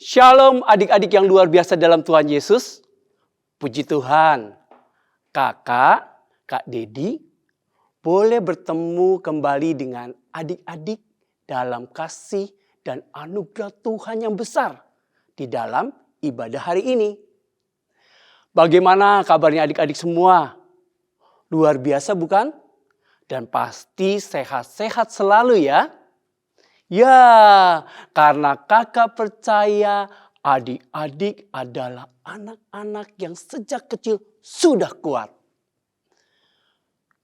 Shalom adik-adik yang luar biasa dalam Tuhan Yesus. Puji Tuhan, Kak Dedi boleh bertemu kembali dengan adik-adik dalam kasih dan anugerah Tuhan yang besar di dalam ibadah hari ini. Bagaimana kabarnya adik-adik semua? Luar biasa bukan? Dan pasti sehat-sehat selalu ya. Ya, karena kakak percaya adik-adik adalah anak-anak yang sejak kecil sudah kuat.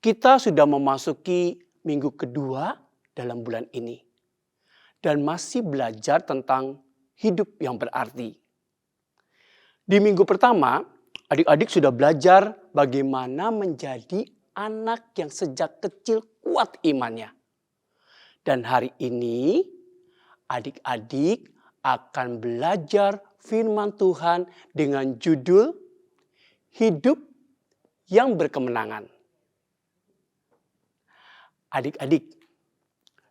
Kita sudah memasuki minggu kedua dalam bulan ini. Dan masih belajar tentang hidup yang berarti. Di minggu pertama, adik-adik sudah belajar bagaimana menjadi anak yang sejak kecil kuat imannya. Dan hari ini adik-adik akan belajar firman Tuhan dengan judul Hidup yang Berkemenangan. Adik-adik,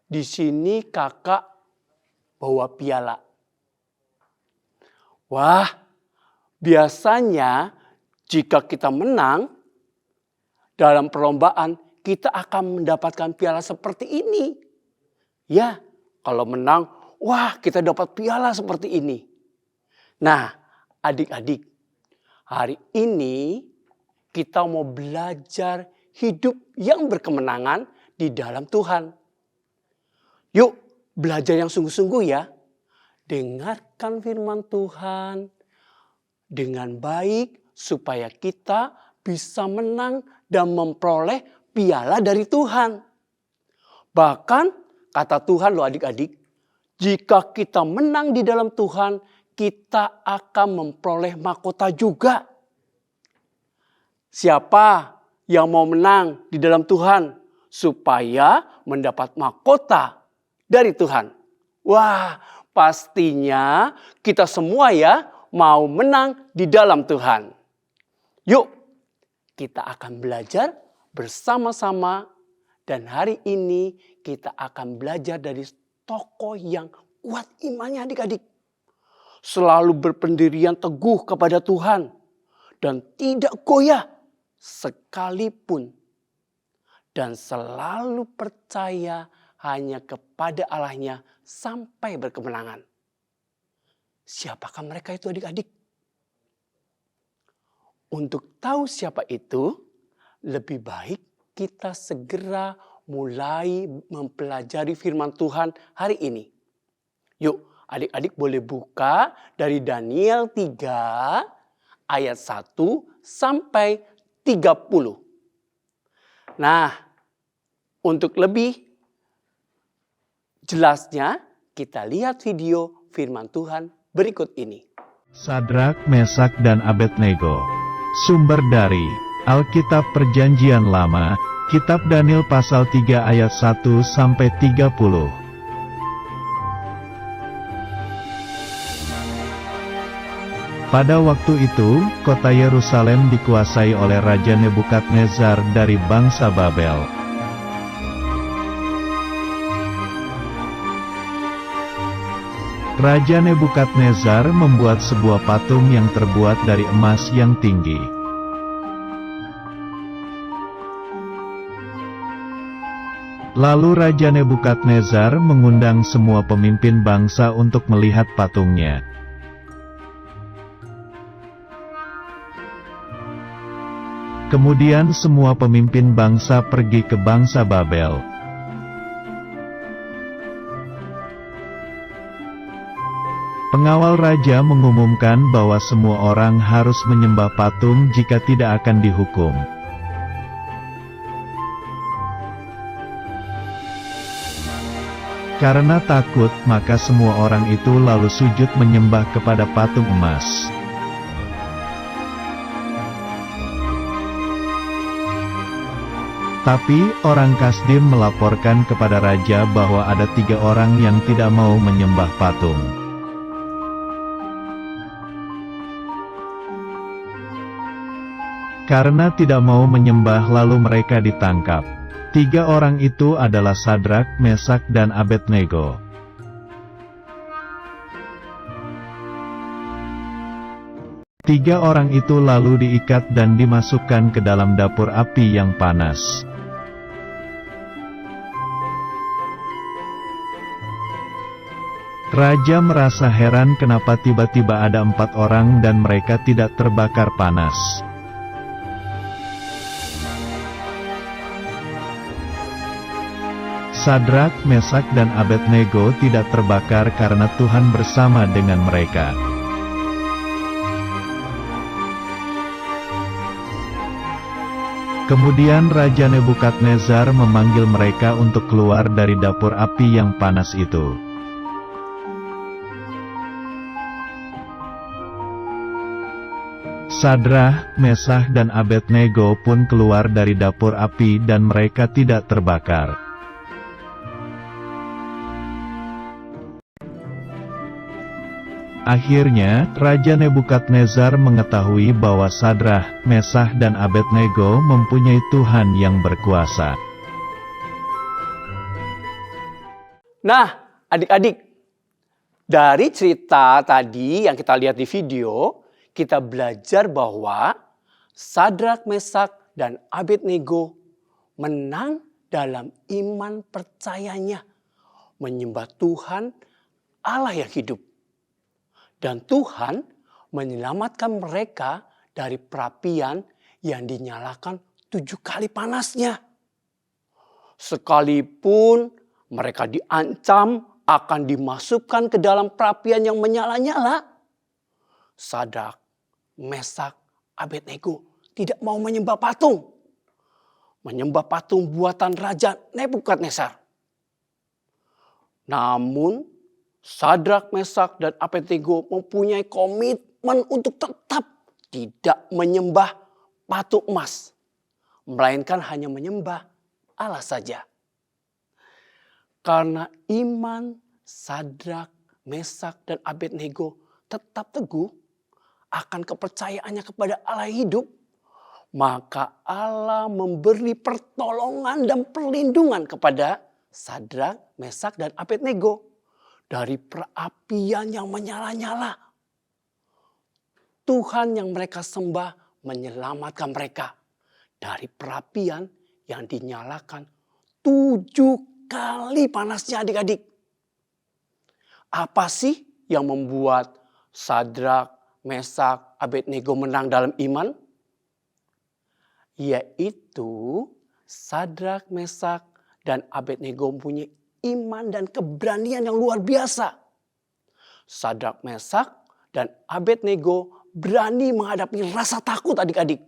di sini kakak bawa piala. Wah, biasanya jika kita menang dalam perlombaan, kita akan mendapatkan piala seperti ini. Ya, kalau menang, wah kita dapat piala seperti ini. Nah, adik-adik, hari ini kita mau belajar hidup yang berkemenangan di dalam Tuhan. Yuk, belajar yang sungguh-sungguh ya. Dengarkan firman Tuhan dengan baik supaya kita bisa menang dan memperoleh piala dari Tuhan. Bahkan kata Tuhan loh adik-adik, jika kita menang di dalam Tuhan, kita akan memperoleh mahkota juga. Siapa yang mau menang di dalam Tuhan supaya mendapat mahkota dari Tuhan? Wah, pastinya kita semua ya mau menang di dalam Tuhan. Yuk, kita akan belajar bersama-sama. Dan hari ini kita akan belajar dari tokoh yang kuat imannya adik-adik. Selalu berpendirian teguh kepada Tuhan. Dan tidak goyah sekalipun. Dan selalu percaya hanya kepada Allahnya sampai berkemenangan. Siapakah mereka itu adik-adik? Untuk tahu siapa itu, lebih baik kita segera mulai mempelajari firman Tuhan hari ini. Yuk, adik-adik boleh buka dari Daniel 3 ayat 1 sampai 30. Nah, untuk lebih jelasnya kita lihat video firman Tuhan berikut ini. Sadrak, Mesak, dan Abednego. Sumber dari Alkitab Perjanjian Lama, Kitab Daniel pasal 3 ayat 1 sampai 30. Pada waktu itu, kota Yerusalem dikuasai oleh Raja Nebukadnezar dari bangsa Babel. Raja Nebukadnezar membuat sebuah patung yang terbuat dari emas yang tinggi. Lalu Raja Nebukadnezar mengundang semua pemimpin bangsa untuk melihat patungnya. Kemudian semua pemimpin bangsa pergi ke bangsa Babel. Pengawal raja mengumumkan bahwa semua orang harus menyembah patung jika tidak akan dihukum. Karena takut, maka semua orang itu lalu sujud menyembah kepada patung emas. Tapi, orang Kasdim melaporkan kepada raja bahwa ada 3 orang yang tidak mau menyembah patung. Karena tidak mau menyembah lalu mereka ditangkap. 3 orang itu adalah Sadrak, Mesak, dan Abednego. 3 orang itu lalu diikat dan dimasukkan ke dalam dapur api yang panas. Raja merasa heran kenapa tiba-tiba ada 4 orang dan mereka tidak terbakar panas. Sadrak, Mesak dan Abednego tidak terbakar karena Tuhan bersama dengan mereka. Kemudian Raja Nebukadnezar memanggil mereka untuk keluar dari dapur api yang panas itu. Sadrak, Mesak dan Abednego pun keluar dari dapur api dan mereka tidak terbakar. Akhirnya, Raja Nebukadnezar mengetahui bahwa Sadrak, Mesak dan Abednego mempunyai Tuhan yang berkuasa. Nah, adik-adik, dari cerita tadi yang kita lihat di video, kita belajar bahwa Sadrak, Mesak, dan Abednego menang dalam iman percayanya, menyembah Tuhan Allah yang hidup. Dan Tuhan menyelamatkan mereka dari perapian yang dinyalakan 7 kali panasnya. Sekalipun mereka diancam akan dimasukkan ke dalam perapian yang menyala-nyala, Sadrak, Mesak, Abednego tidak mau menyembah patung. Menyembah patung buatan Raja Nebukadnezar. Namun, Sadrak, Mesak, dan Abednego mempunyai komitmen untuk tetap tidak menyembah patung emas. Melainkan hanya menyembah Allah saja. Karena iman Sadrak, Mesak, dan Abednego tetap teguh akan kepercayaannya kepada Allah hidup, maka Allah memberi pertolongan dan perlindungan kepada Sadrak, Mesak, dan Abednego dari perapian yang menyala-nyala. Tuhan yang mereka sembah menyelamatkan mereka dari perapian yang dinyalakan 7 kali panasnya, adik-adik. Apa sih yang membuat Sadrak, Mesak, Abednego menang dalam iman? Yaitu Sadrak, Mesak, dan Abednego mempunyai iman dan keberanian yang luar biasa. Sadrak, Mesak, dan Abednego berani menghadapi rasa takut, adik-adik.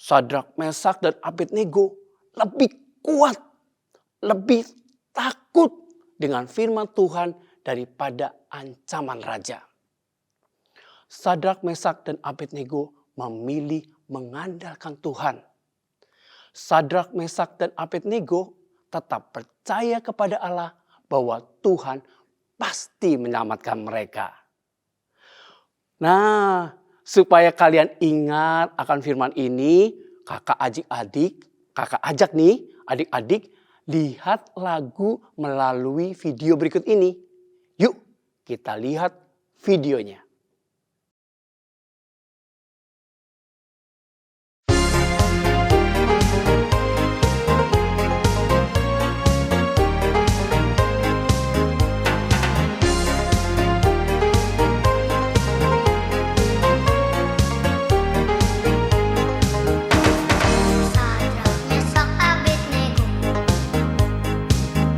Sadrak, Mesak, dan Abednego lebih kuat, lebih takut dengan firman Tuhan daripada ancaman raja. Sadrak, Mesak, dan Abednego memilih mengandalkan Tuhan. Sadrak, Mesak, dan Abednego tetap percaya kepada Allah bahwa Tuhan pasti menyelamatkan mereka. Nah, supaya kalian ingat akan firman ini, kakak ajak nih adik-adik lihat lagu melalui video berikut ini. Yuk kita lihat videonya.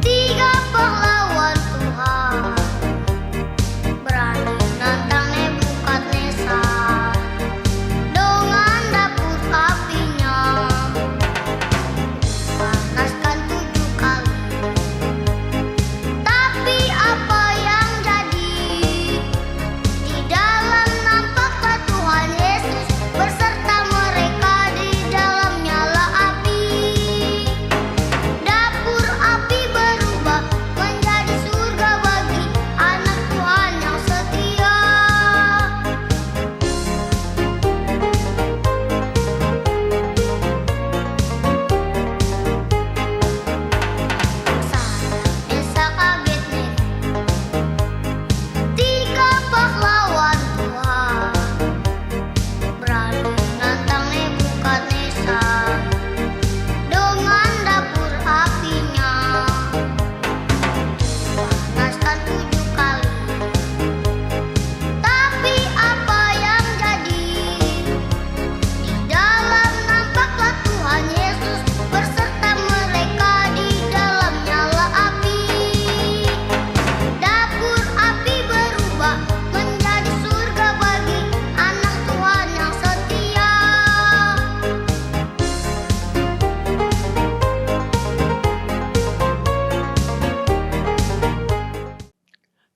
Tiga pahlawan Tuhan berani nantang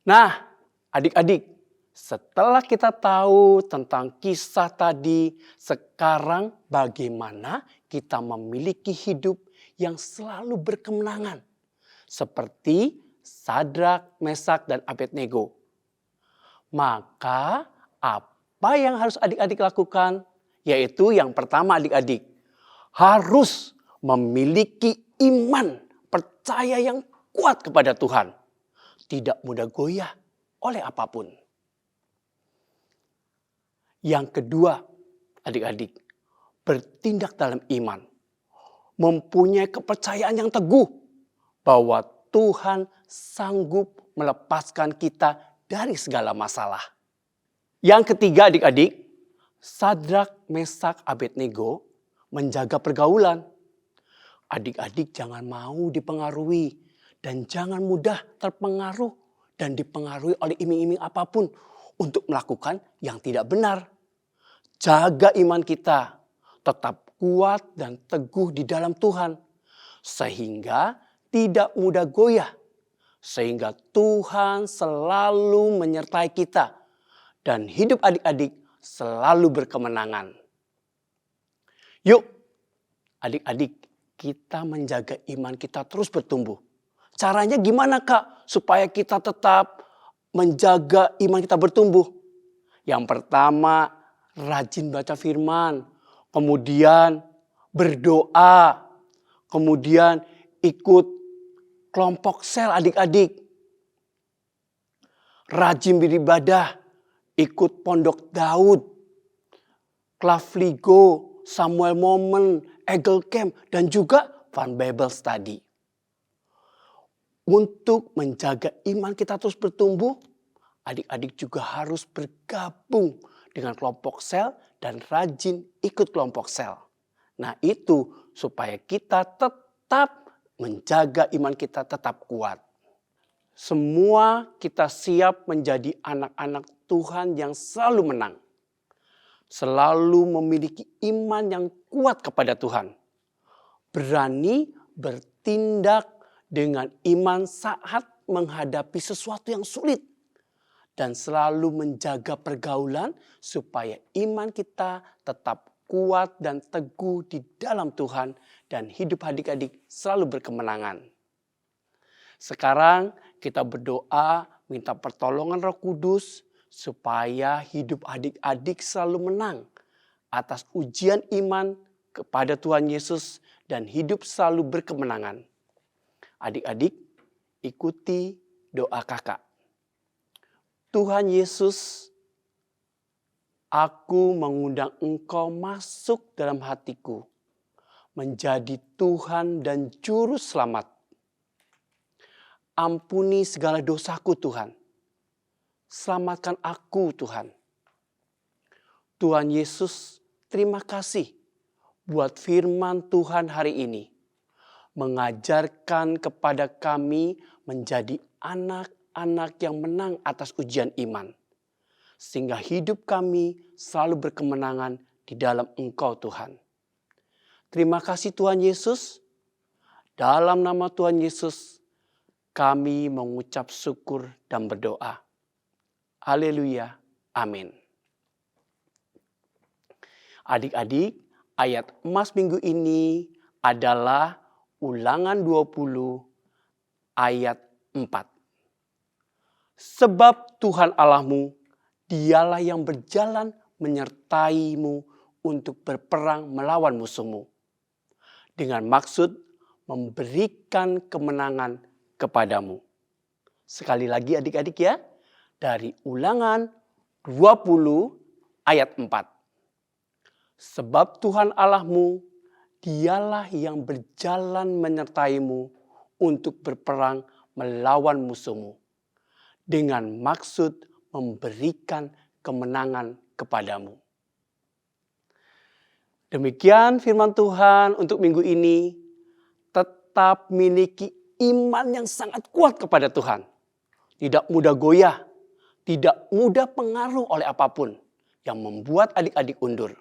Nah, adik-adik, setelah kita tahu tentang kisah tadi, sekarang bagaimana kita memiliki hidup yang selalu berkemenangan. Seperti Sadrak, Mesak, dan Abednego. Maka apa yang harus adik-adik lakukan? Yaitu yang pertama adik-adik, harus memiliki iman, percaya yang kuat kepada Tuhan. Tidak mudah goyah oleh apapun. Yang kedua, adik-adik, bertindak dalam iman. Mempunyai kepercayaan yang teguh bahwa Tuhan sanggup melepaskan kita dari segala masalah. Yang ketiga adik-adik, Sadrak, Mesak, Abednego menjaga pergaulan. Adik-adik jangan mau dipengaruhi dan jangan mudah terpengaruh dan dipengaruhi oleh iming-iming apapun untuk melakukan yang tidak benar. Jaga iman kita, tetap kuat dan teguh di dalam Tuhan, sehingga tidak mudah goyah, sehingga Tuhan selalu menyertai kita, dan hidup adik-adik selalu berkemenangan. Yuk, adik-adik, kita menjaga iman kita terus bertumbuh. Caranya gimana Kak, supaya kita tetap menjaga iman kita bertumbuh? Yang pertama, rajin baca firman, kemudian berdoa, kemudian ikut kelompok sel adik-adik. Rajin beribadah, ikut pondok Daud, Klavligo, Samuel Moment, Eagle Camp, dan juga Fun Bible Study. Untuk menjaga iman kita terus bertumbuh, adik-adik juga harus bergabung dengan kelompok sel dan rajin ikut kelompok sel. Nah itu supaya kita tetap menjaga iman kita tetap kuat. Semua kita siap menjadi anak-anak Tuhan yang selalu menang. Selalu memiliki iman yang kuat kepada Tuhan. Berani bertindak dengan iman saat menghadapi sesuatu yang sulit. Dan selalu menjaga pergaulan supaya iman kita tetap kuat dan teguh di dalam Tuhan. Dan hidup adik-adik selalu berkemenangan. Sekarang kita berdoa minta pertolongan Roh Kudus supaya hidup adik-adik selalu menang atas ujian iman kepada Tuhan Yesus dan hidup selalu berkemenangan. Adik-adik, ikuti doa kakak. Tuhan Yesus, aku mengundang Engkau masuk dalam hatiku, menjadi Tuhan dan Juru Selamat. Ampuni segala dosaku Tuhan. Selamatkan aku Tuhan. Tuhan Yesus, terima kasih buat firman Tuhan hari ini. Mengajarkan kepada kami menjadi anak-anak yang menang atas ujian iman. Sehingga hidup kami selalu berkemenangan di dalam Engkau Tuhan. Terima kasih Tuhan Yesus. Dalam nama Tuhan Yesus kami mengucap syukur dan berdoa. Haleluya. Amin. Adik-adik, ayat emas minggu ini adalah Ulangan 20 ayat 4. Sebab Tuhan Allahmu, dialah yang berjalan menyertaimu untuk berperang melawan musuhmu. Dengan maksud memberikan kemenangan kepadamu. Sekali lagi adik-adik ya, dari Ulangan 20 ayat 4. Sebab Tuhan Allahmu, dialah yang berjalan menyertaimu untuk berperang melawan musuhmu. Dengan maksud memberikan kemenangan kepadamu. Demikian firman Tuhan untuk minggu ini. Tetap miliki iman yang sangat kuat kepada Tuhan. Tidak mudah goyah. Tidak mudah pengaruh oleh apapun yang membuat adik-adik undur.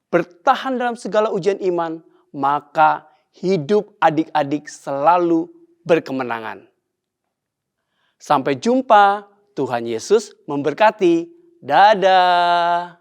Bertahan dalam segala ujian iman, maka hidup adik-adik selalu berkemenangan. Sampai jumpa. Tuhan Yesus memberkati. Dadah.